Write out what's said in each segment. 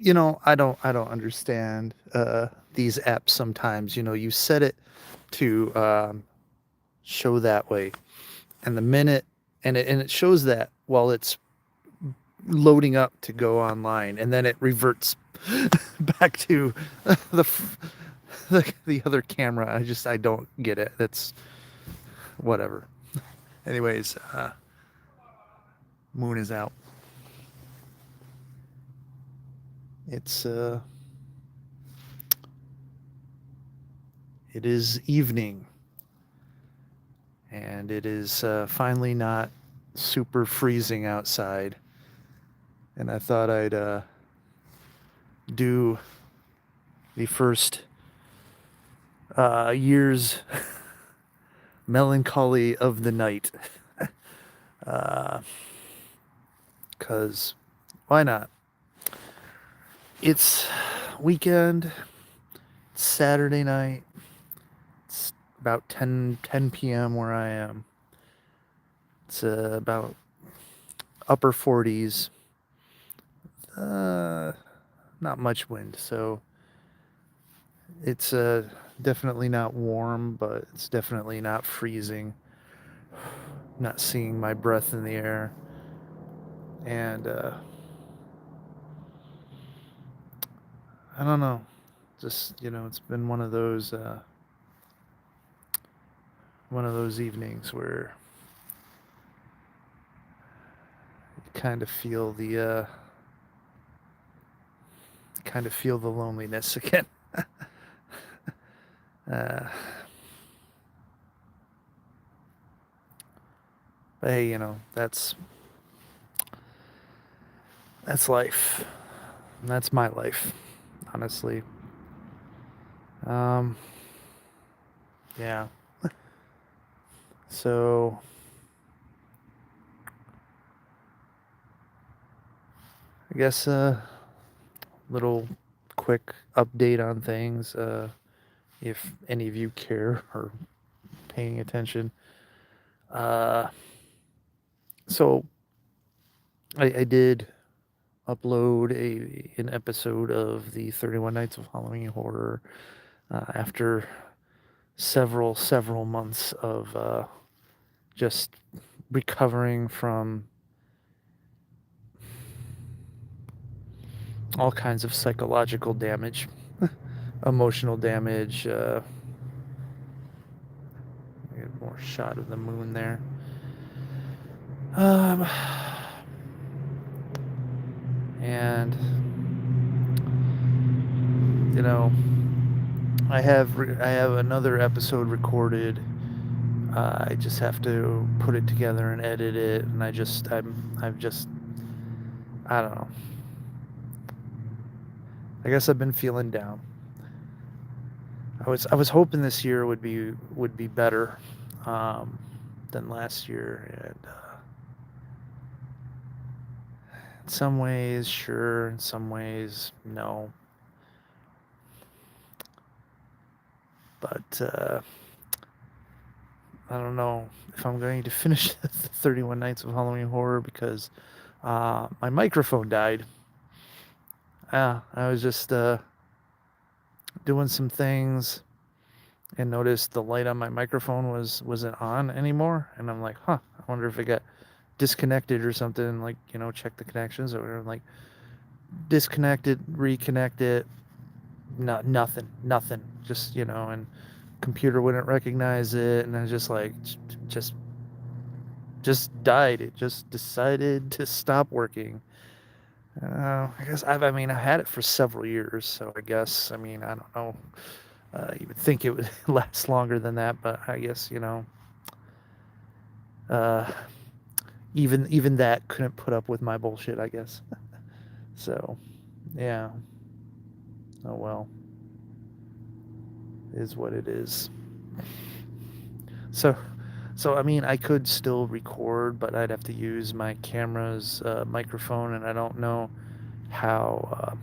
I, I don't understand these apps sometimes. You set it to show that way, and the minute and it shows that while it's loading up to go online, and then it reverts back to the the other camera. I don't get it. That's whatever. Anyways, moon is out. It's it is evening, and it is finally not super freezing outside. And I thought I'd do the first year's melancholy of the night. Because why not? It's weekend, it's Saturday night, it's about 10 p.m. where I am. It's about upper 40s, uh, not much wind, so it's definitely not warm, but it's definitely not freezing. Not seeing my breath in the air, and I don't know. Just it's been one of those evenings where you kind of feel the loneliness again. uh, but hey, that's life. That's my life, honestly. Um, yeah. So I guess a little quick update on things. If any of you care or paying attention. Uh, so I did upload an episode of the 31 Nights of Halloween Horror after several months of just recovering from all kinds of psychological damage, emotional damage. Get more shot of the moon there. Um, and I have another episode recorded. I just have to put it together and edit it, and I've just I don't know. I guess I've been feeling down. I was hoping this year would be better um, than last year, and in some ways, sure. In some ways, no. But I don't know if I'm going to finish the 31 Nights of Halloween Horror because my microphone died. I was just doing some things and noticed the light on my microphone wasn't on anymore, and I'm like, I wonder if it got disconnected or something. Like, check the connections or whatever. Like, disconnected, reconnect it, nothing. Just and computer wouldn't recognize it, and I was just like, just died. It just decided to stop working. I guess I mean, I had it for several years, so I guess, I mean, I don't know. You would think it would last longer than that, but I guess, uh, even that couldn't put up with my bullshit, I guess. So, yeah. Oh well. It is what it is. So, I mean, I could still record, but I'd have to use my camera's microphone, and I don't know how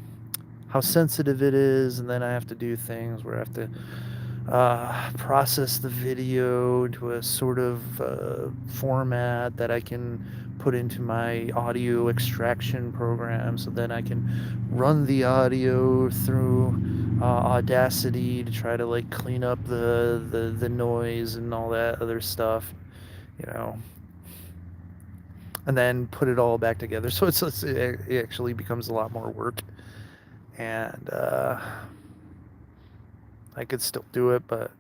sensitive it is, and then I have to do things where I have to process the video into a sort of format that I can put into my audio extraction program so then I can run the audio through Audacity to try to like clean up the noise and all that other stuff, you know, and then put it all back together. So it actually becomes a lot more work, and I could still do it, but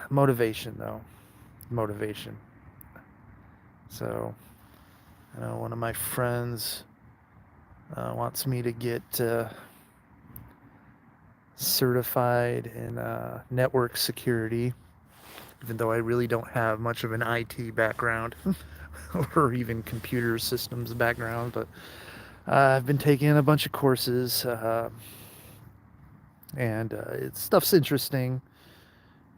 motivation though, motivation. So I know one of my friends wants me to get certified in network security, even though I really don't have much of an IT background or even computer systems background. But I've been taking a bunch of courses, and stuff's interesting,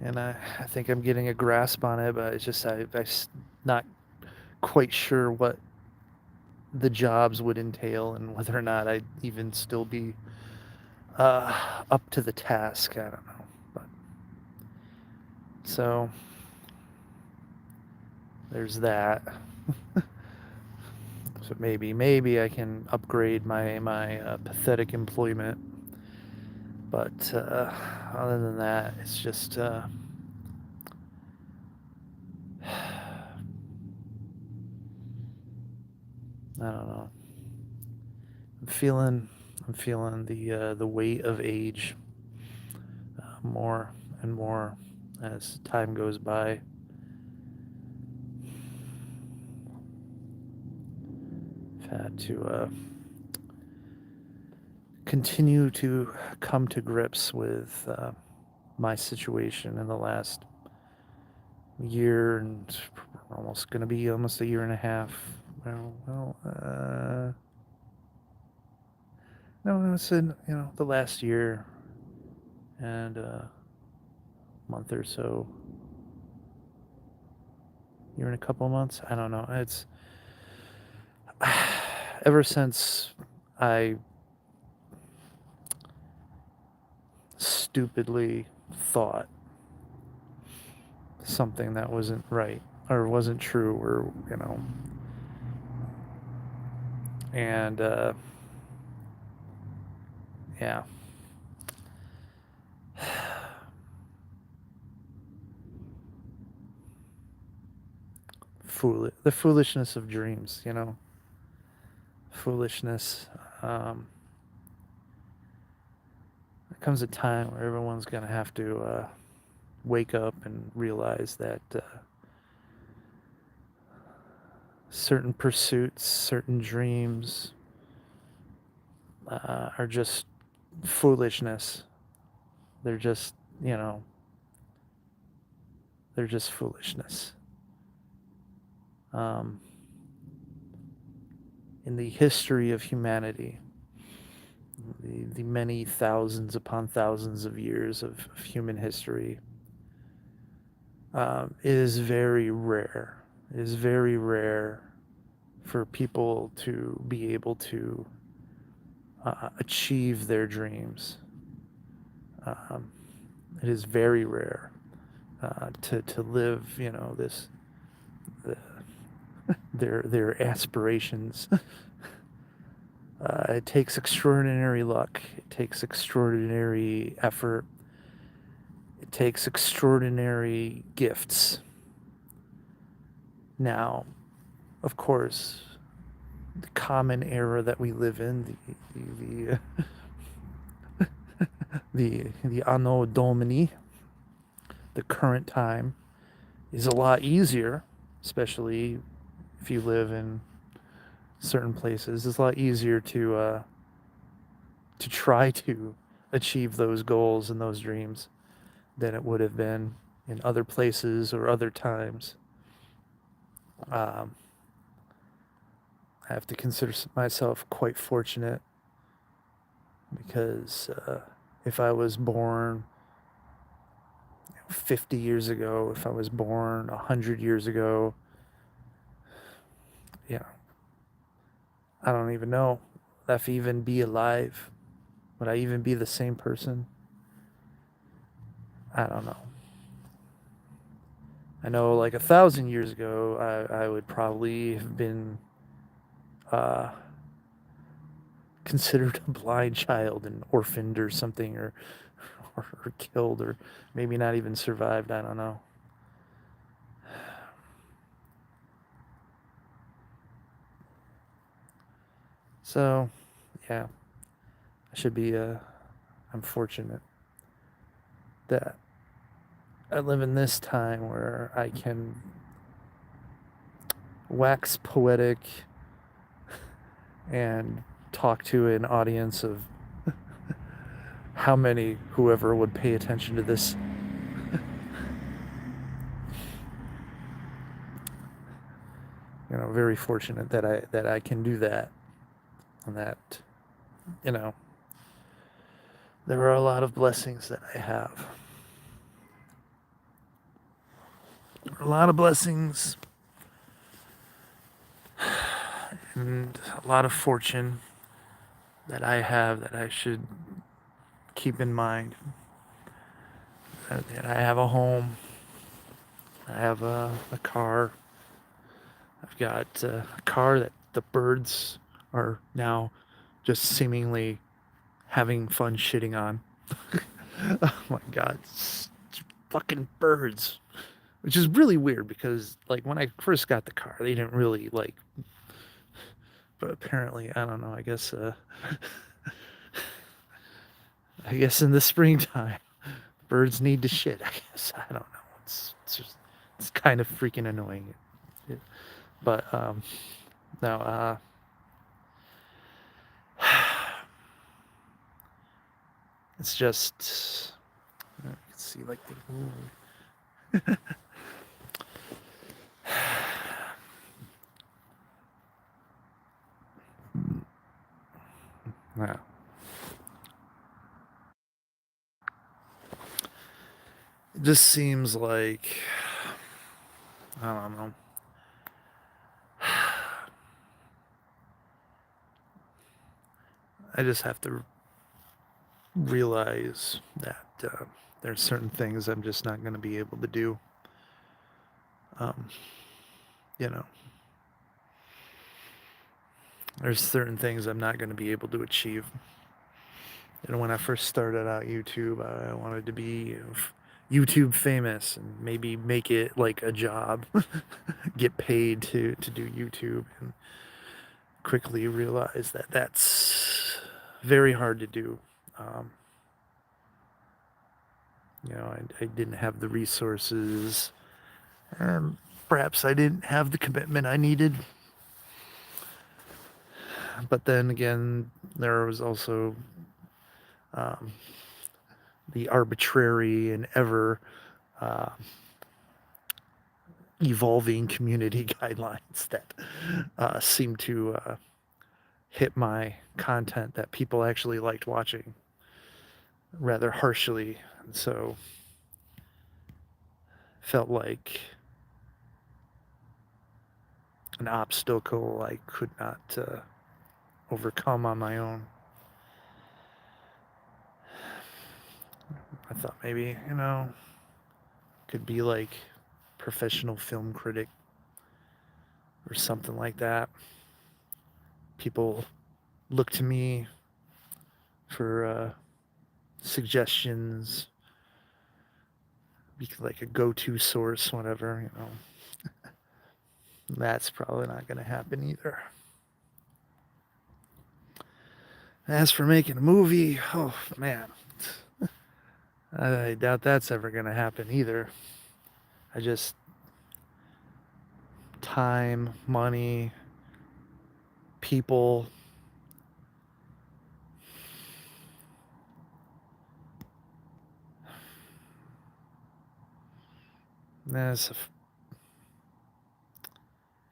and I think I'm getting a grasp on it. But it's just I'm not quite sure what the jobs would entail and whether or not I'd even still be up to the task. I don't know. But so there's that. So maybe I can upgrade my pathetic employment. But other than that, it's just I don't know. I'm feeling the weight of age more and more as time goes by. I've had to continue to come to grips with my situation in the last year, and almost going to be almost a year and a half. No, it's in the last year and a month or so, year and a couple of months. I don't know. It's ever since I stupidly thought something that wasn't right or wasn't true, or and yeah. The foolishness of dreams, foolishness. There comes a time where everyone's going to have to wake up and realize that certain pursuits, certain dreams are just foolishness. They're just, they're just foolishness. In the history of humanity, the many thousands upon thousands of years of human history, it is very rare. It is very rare for people to be able to achieve their dreams. It is very rare to live, this the, their aspirations. It takes extraordinary luck. It takes extraordinary effort. It takes extraordinary gifts. Now, of course, the common era that we live in, the Anno Domini, the current time, is a lot easier, especially if you live in certain places. It's a lot easier to try to achieve those goals and those dreams than it would have been in other places or other times. I have to consider myself quite fortunate because if I was born 50 years ago, if I was born 100 years ago, yeah, I don't even know if I'd even be alive. Would I even be the same person? I don't know. I know, like 1,000 years ago, I would probably have been uh, considered a blind child and orphaned or something, or killed, or maybe not even survived. I don't know. So, yeah, I should be. I'm fortunate that I live in this time where I can wax poetic and talk to an audience of how many whoever would pay attention to this. Very fortunate that I can do that, and that you know there are a lot of blessings that I have. A lot of blessings and a lot of fortune that I have that I should keep in mind. That I have a home, I have a car, I've got a car that the birds are now just seemingly having fun shitting on. Oh my god, fucking birds. Which is really weird because, like, when I first got the car, they didn't really like. But apparently, I don't know. I guess in the springtime, birds need to shit. I guess I don't know. It's kind of freaking annoying. It- but no. It's just. You can see like the. Yeah. It just seems like I don't know. I just have to realize that there's certain things I'm just not going to be able to do. Um, you know, there's certain things I'm not going to be able to achieve. When I first started out YouTube, I wanted to be YouTube famous and maybe make it like a job, get paid to do YouTube, and quickly realized that that's very hard to do. Um, I didn't have the resources, and perhaps I didn't have the commitment I needed. But then again, there was also um, the arbitrary and ever uh, evolving community guidelines that seem to hit my content that people actually liked watching rather harshly. And so felt like an obstacle I could not overcome on my own. I thought maybe, could be like professional film critic or something like that. People look to me for suggestions, be like a go-to source, whatever. That's probably not going to happen either. As for making a movie, oh man, I doubt that's ever going to happen either. I just time, money, people. That's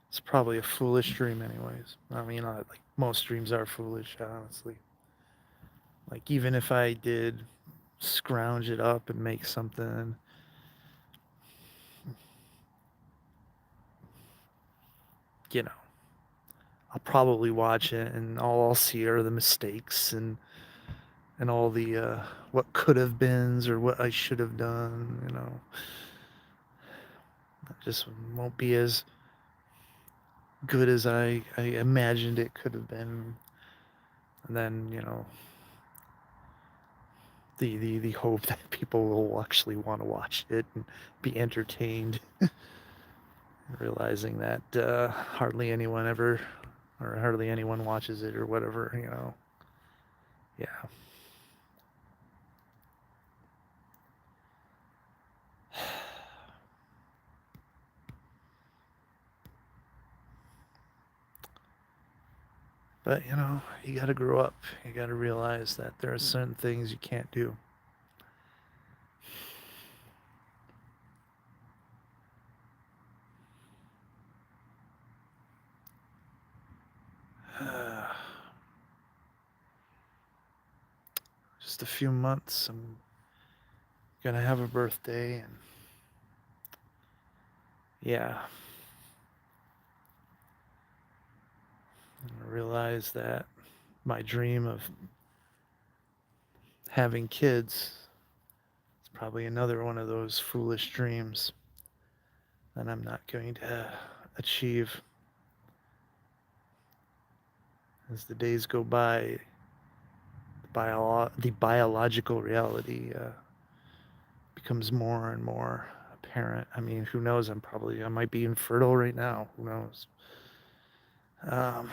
it's probably a foolish dream, anyways. I mean, like most dreams are foolish, honestly. Like even if I did scrounge it up and make something, you know, I'll probably watch it and all I'll see are the mistakes and all the what could have beens or what I should have done. It just won't be as good as I imagined it could have been. And then, the hope that people will actually want to watch it and be entertained, realizing that hardly anyone ever, or hardly anyone watches it or whatever. Yeah. But, you got to grow up. You got to realize that there are certain things you can't do. Just a few months, I'm going to have a birthday, and yeah, I realize that my dream of having kids is probably another one of those foolish dreams that I'm not going to achieve. As the days go by, the biological reality becomes more and more apparent. I mean, who knows? I might be infertile right now. Who knows? Um,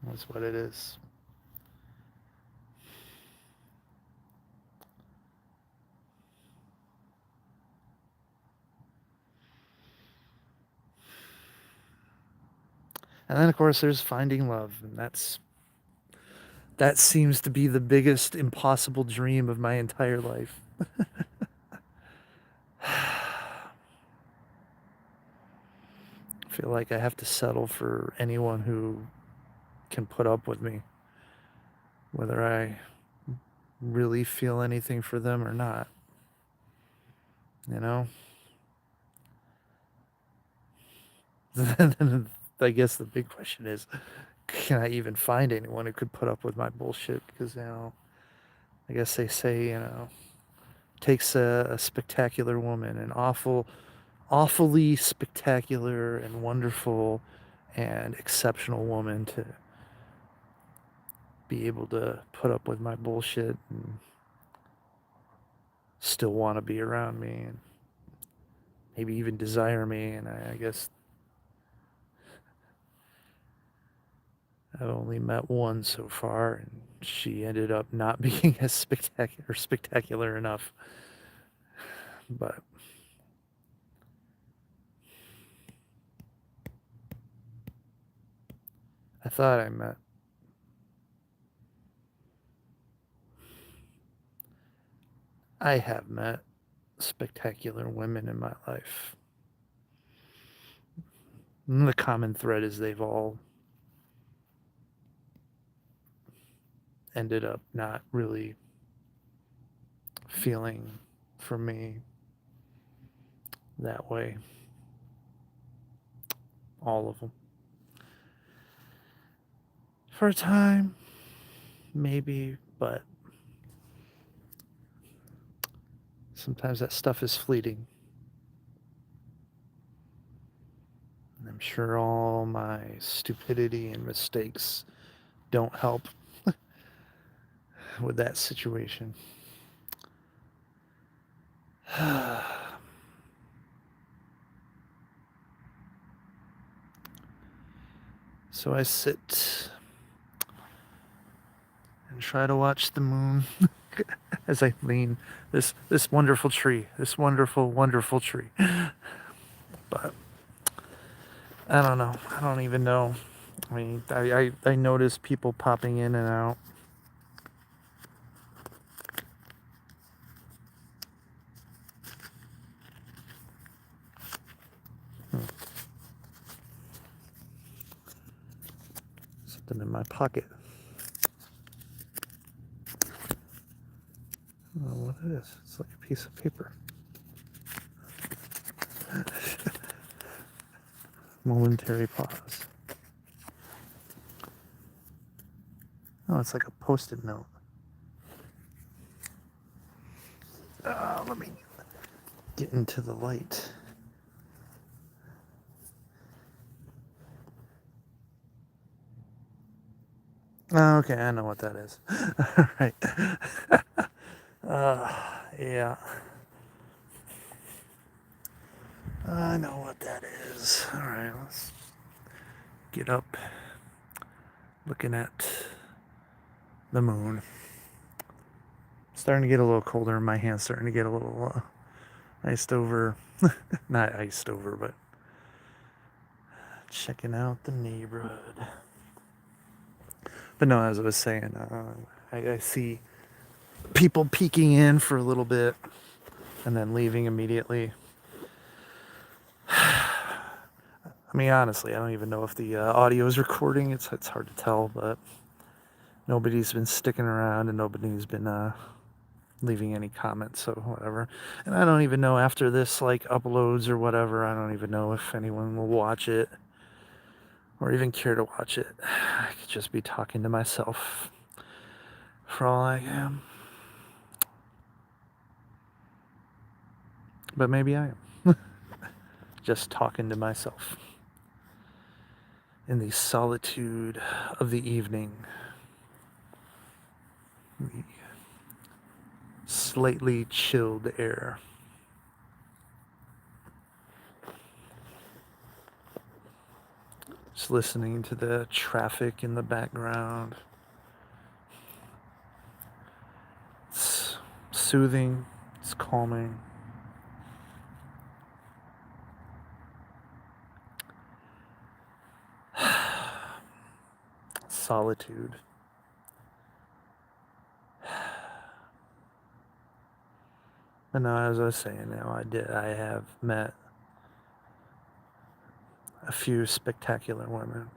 that's what it is. And then, of course, there's finding love, and that seems to be the biggest impossible dream of my entire life. I feel like I have to settle for anyone who can put up with me, whether I really feel anything for them or not. You know? I guess the big question is, can I even find anyone who could put up with my bullshit? Because, I guess they say, takes a spectacular woman, an awfully spectacular and wonderful and exceptional woman to be able to put up with my bullshit and still want to be around me and maybe even desire me. And I guess I've only met one so far, and she ended up not being as spectacular enough. But I thought I have met spectacular women in my life. And the common thread is they've all ended up not really feeling for me that way. All of them. For a time, maybe, but sometimes that stuff is fleeting. And I'm sure all my stupidity and mistakes don't help with that situation. So I sit and try to watch the moon as I lean this wonderful tree, this wonderful tree. But I don't know. I don't even know. I mean, I notice people popping in and out. Something in my pocket. I don't know what it is. It's like a piece of paper. Momentary pause. Oh, it's like a post-it note. it into the light. Oh, okay, I know what that is. All right. Yeah. I know what that is. All right, let's get up. Looking at the moon. Starting to get a little colder. My hand's starting to get a little iced over. Not iced over, but checking out the neighborhood. But no, as I was saying, I see people peeking in for a little bit and then leaving immediately. I mean, honestly, I don't even know if the audio is recording. It's hard to tell, but nobody's been sticking around and nobody's been leaving any comments, so whatever. And I don't even know after this like uploads or whatever. I don't even know if anyone will watch it or even care to watch it. I could just be talking to myself for all I am. But maybe I am. Just talking to myself in the solitude of the evening. The slightly chilled air. Just listening to the traffic in the background. It's soothing, it's calming. Solitude. And now, as I was saying, I have met a few spectacular women.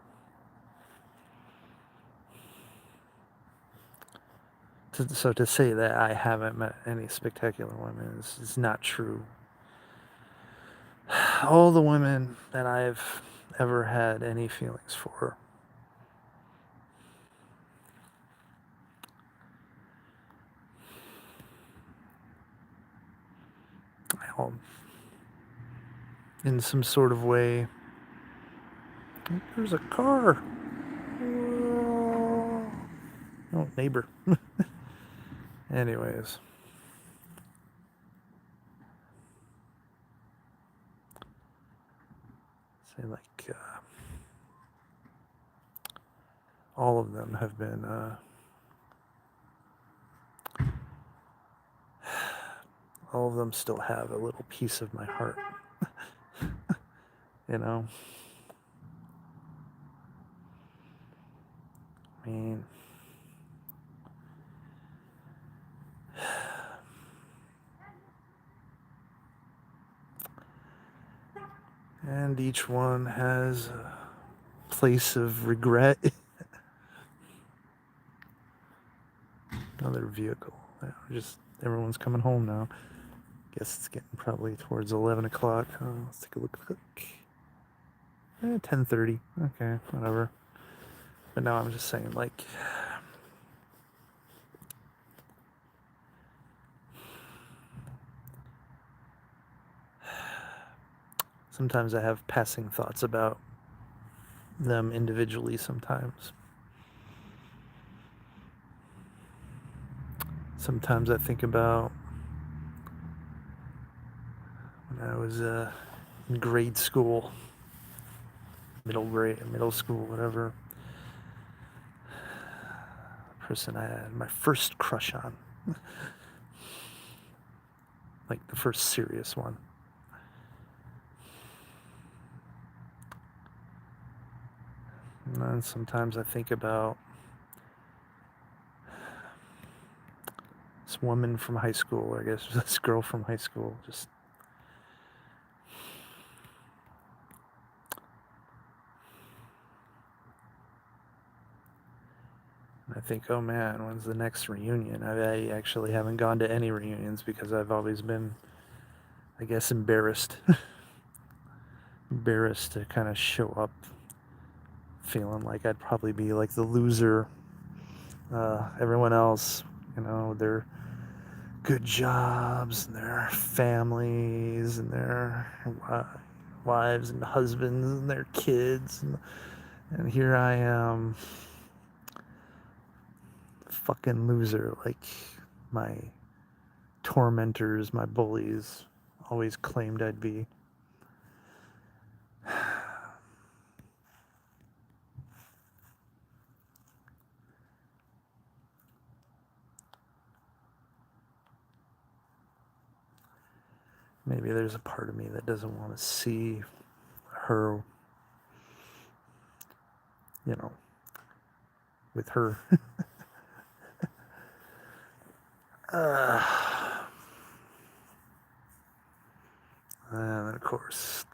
So to say that I haven't met any spectacular women is not true. All the women that I've ever had any feelings for, all in some sort of way. There's a car. Oh, neighbor. Anyways. Say like all of them have been all of them still have a little piece of my heart. You know? I mean, and each one has a place of regret. Another vehicle. Just everyone's coming home now. Guess it's getting probably towards 11 o'clock. Let's take a look. 10:30. Okay, whatever. But now I'm just saying, like, sometimes I have passing thoughts about them individually sometimes. Sometimes I think about when I was in grade school, middle school, whatever. The person I had my first crush on. Like the first serious one. And then sometimes I think about this woman from high school, I guess this girl from high school, just I think, oh man, when's the next reunion? I actually haven't gone to any reunions because I've always been, I guess, embarrassed. Embarrassed to kind of show up feeling like I'd probably be like the loser. Everyone else, they're good jobs and their families and their wives and husbands and their kids. And here I am, fucking loser, like my tormentors, my bullies always claimed I'd be. Maybe there's a part of me that doesn't want to see her, with her. And then, of course,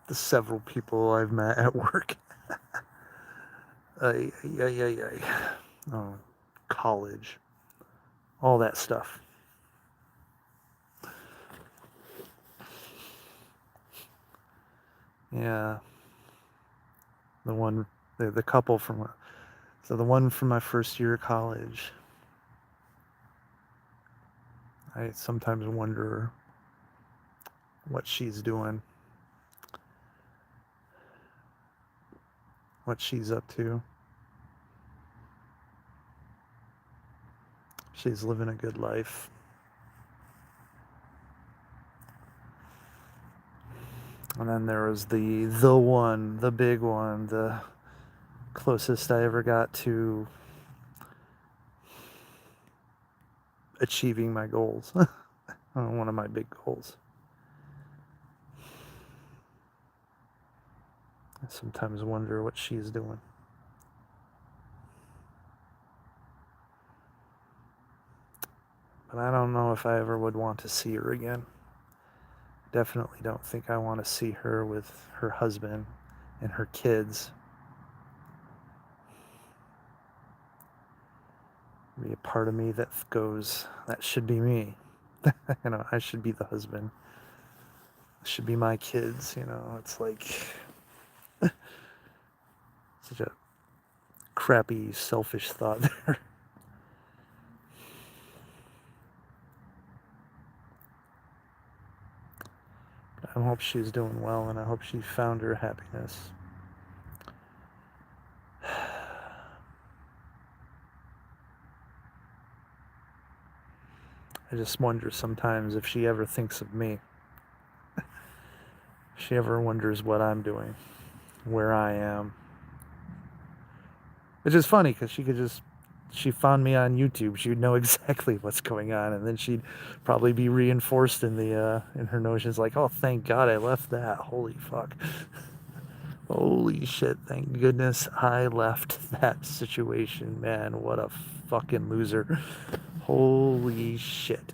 the several people I've met at work. Oh, college. All that stuff. Yeah. The couple from, so the one from my first year of college. I sometimes wonder what she's doing, what she's up to. She's living a good life. And then there was the one, the big one, the closest I ever got to achieving my goals. One of my big goals. I sometimes wonder what she's doing. But I don't know if I ever would want to see her again. Definitely don't think I want to see her with her husband and her kids. Be a part of me that goes, that should be me. I should be the husband. It should be my kids, It's like such a crappy, selfish thought there. I hope she's doing well, and I hope she found her happiness. I just wonder sometimes if she ever thinks of me. If she ever wonders what I'm doing, where I am. Which is funny, because she found me on YouTube. She would know exactly what's going on, and then she'd probably be reinforced in her notions, like, oh, thank God I left that. Holy fuck. Holy shit, thank goodness I left that situation, man. What a fucking loser. Holy shit.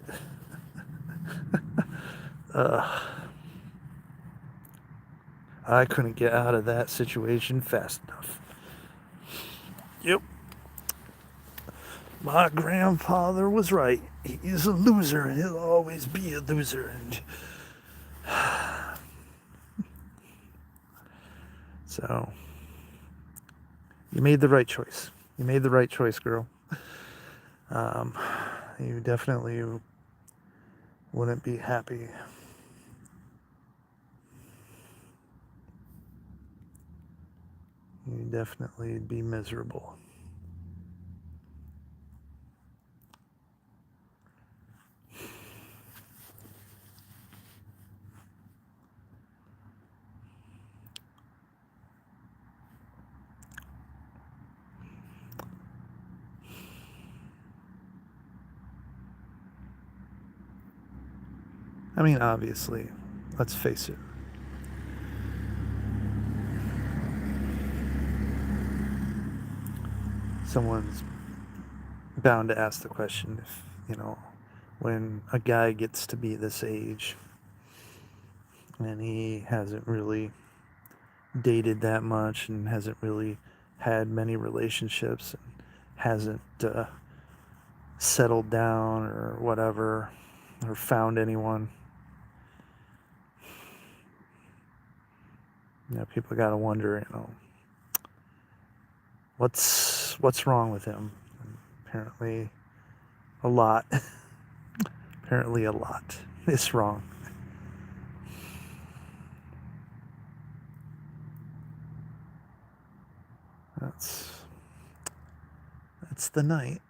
I couldn't get out of that situation fast enough. Yep. My grandfather was right. He's a loser, and he'll always be a loser. And so, you made the right choice. You made the right choice, girl. You definitely wouldn't be happy. You'd definitely be miserable. I mean, obviously, let's face it. Someone's bound to ask the question if, when a guy gets to be this age and he hasn't really dated that much and hasn't really had many relationships and hasn't settled down or whatever, or found anyone. People got to wonder, what's wrong with him? And apparently, a lot. Apparently a lot is wrong. That's the night.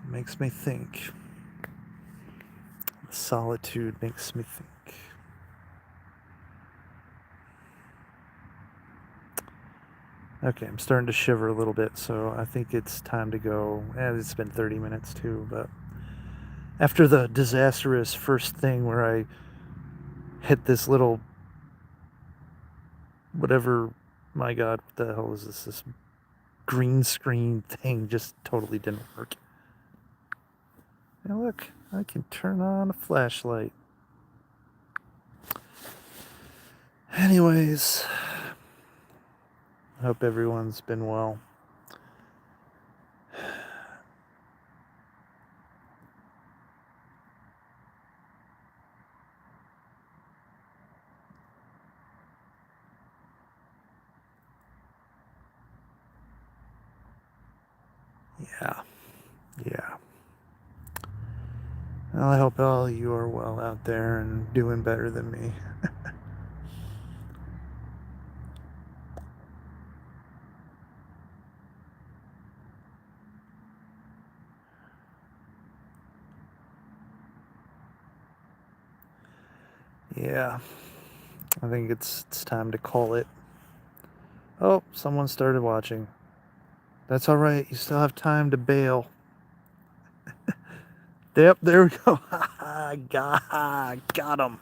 Makes me think. Solitude makes me think. Okay, I'm starting to shiver a little bit, so I think it's time to go. It's been 30 minutes too, but after the disastrous first thing where I hit this little whatever, my God, what the hell is this? This green screen thing just totally didn't work. Now look, I can turn on a flashlight. Anyways, I hope everyone's been well. Yeah. Well, I hope all of you are well out there and doing better than me. Yeah, I think it's time to call it. Oh, someone started watching. That's all right. You still have time to bail. Yep, there we go. Got them.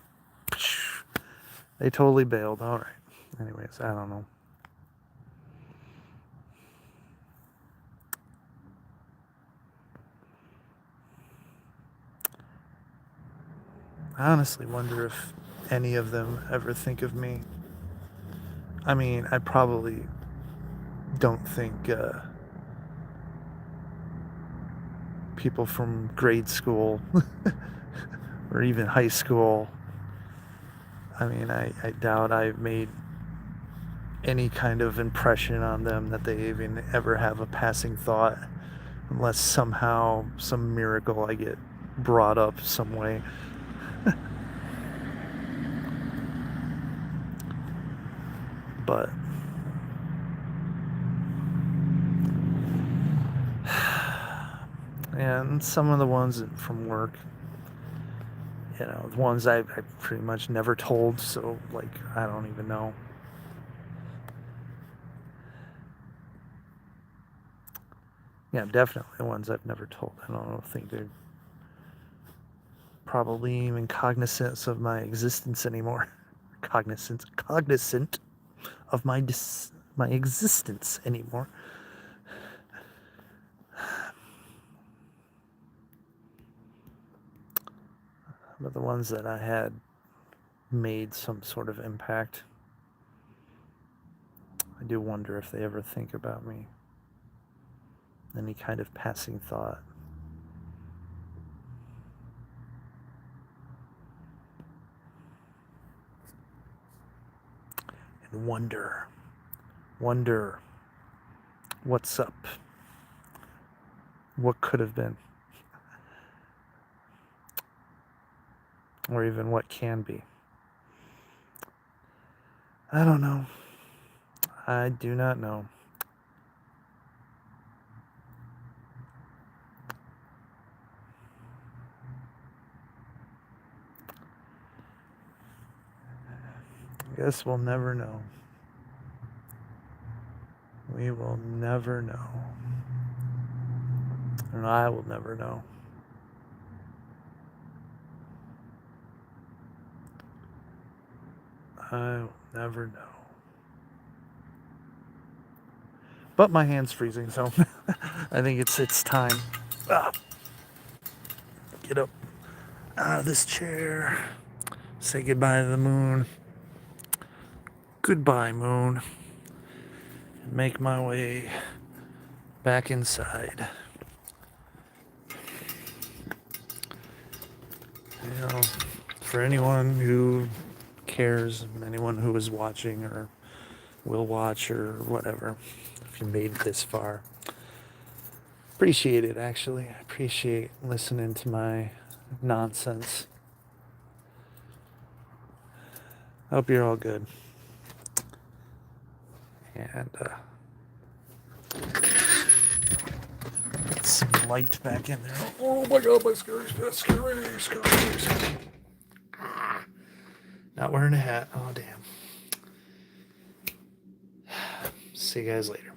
They totally bailed. All right. Anyways, I don't know. I honestly wonder if any of them ever think of me. I mean, I probably don't think people from grade school or even high school. I mean, I doubt I've made any kind of impression on them that they even ever have a passing thought, unless somehow, some miracle, I get brought up some way. But and some of the ones from work, you know, the ones I pretty much never told, so like I don't even know. Yeah, definitely the ones I've never told. I don't think they're probably even cognizant of my existence anymore. Cognizant of my existence anymore. But the ones that I had made some sort of impact, I do wonder if they ever think about me. Any kind of passing thought. And wonder what's up, what could have been, or even what can be. I don't know. I do not know. I guess we'll never know. We will never know. And I will never know. I will never know. But my hand's freezing, so I think it's time. Get up out of this chair. Say goodbye to the moon. Goodbye, moon. And make my way back inside. You know, for anyone who cares, anyone who is watching or will watch or whatever, you made it this far. Appreciate it, actually. I appreciate listening to my nonsense. I hope you're all good. And get some light back in there. Oh my god, my scary. Not wearing a hat. Oh, damn. See you guys later.